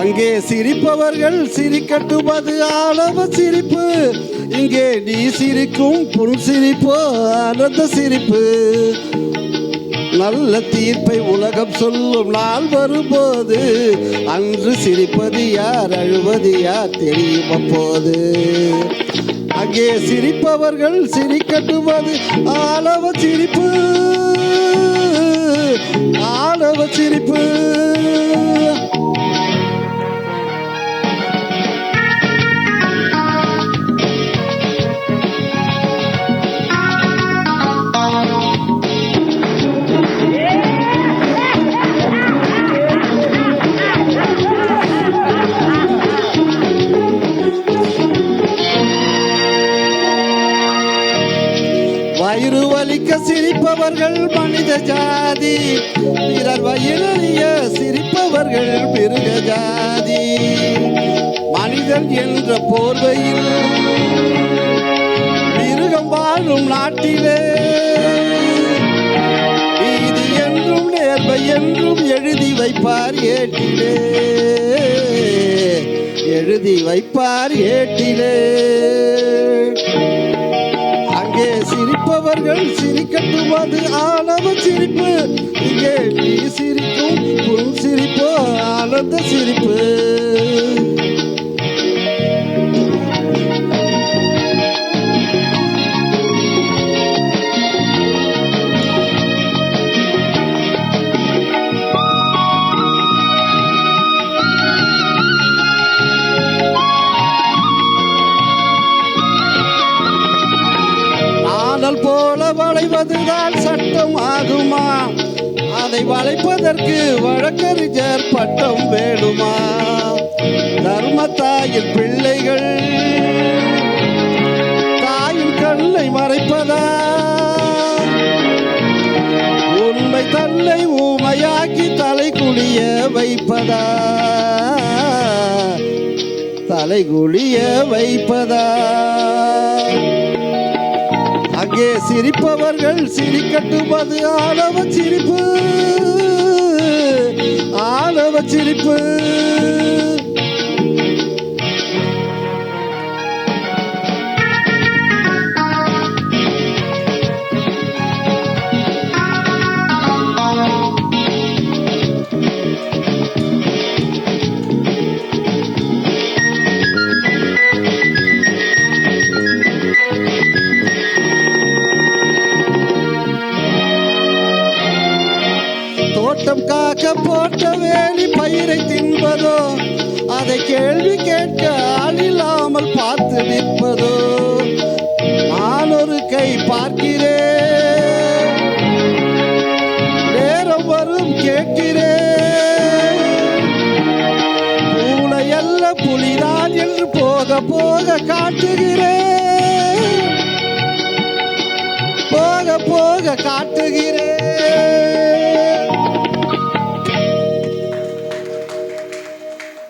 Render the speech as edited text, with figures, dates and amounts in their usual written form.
அங்கே சிரிப்பவர்கள் சிரிக்கட்டும், அது ஆணவ சிரிப்பு. இங்கே நீ சிரிக்கும் புன் சிரிப்போ ஆனந்த சிரிப்பு. நல்ல தீர்ப்பை உலகம் சொல்லும் நாள் வரும்போது அன்று சிரிப்பது யார் அழுவது யார் தெரியும் அப்போது. அங்கே சிரிப்பவர்கள் சிரிக்கட்டும், அது ஆணவ சிரிப்பு, ஆணவ சிரிப்பு. வயிறு வலிக்க சிரிப்பவர்கள் மனித ஜாதி, பிறர் வயிறறிய சிரிப்பவர்கள் மிருக ஜாதி. மனிதன் என்ற போர்வையில் மிருகம் வாழும் நாட்டிலே நீதி என்றும் நேர்மை என்றும் எழுதி வைப்பார் ஏட்டிலே, எழுதி வைப்பார் ஏட்டிலே. அங்கே சிரிப்பவர்கள் சிரிக்கட்டும், அது ஆணவ சிரிப்பு. இங்கே நீ சிரிக்கும் புன் சிரிப்போ ஆனந்த சிரிப்பு. போல வளைவதுதான் சட்டம் ஆகுமா? அதை வளைப்பதற்கு வழக்கறிஞர் பட்டம் வேணுமா? தர்மத்தாயின் பிள்ளைகள் தாயின் கண்ணை மறைப்பதா? உண்மை தன்னை ஊமையாக்கி தலை குளிய வைப்பதா? தலை குளிய வைப்பதா? அங்கே சிரிப்பவர்கள் சிரிக்கட்டும், அது ஆணவ சிரிப்பு, ஆணவ சிரிப்பு. தோட்டம் காக்க போட்ட வேலி பயிரை தின்பதோ, அதை கேள்வி கேட்க ஆளில்லாமல் பார்த்து நிற்பதோ? நான் ஒரு கை பார்க்கிறேன், நேரம் வரும் கேட்கிறேன். பூனை அல்ல புலிதான் என்று போக போக காட்டுகிறேன், போக போக காட்டுகிறேன்.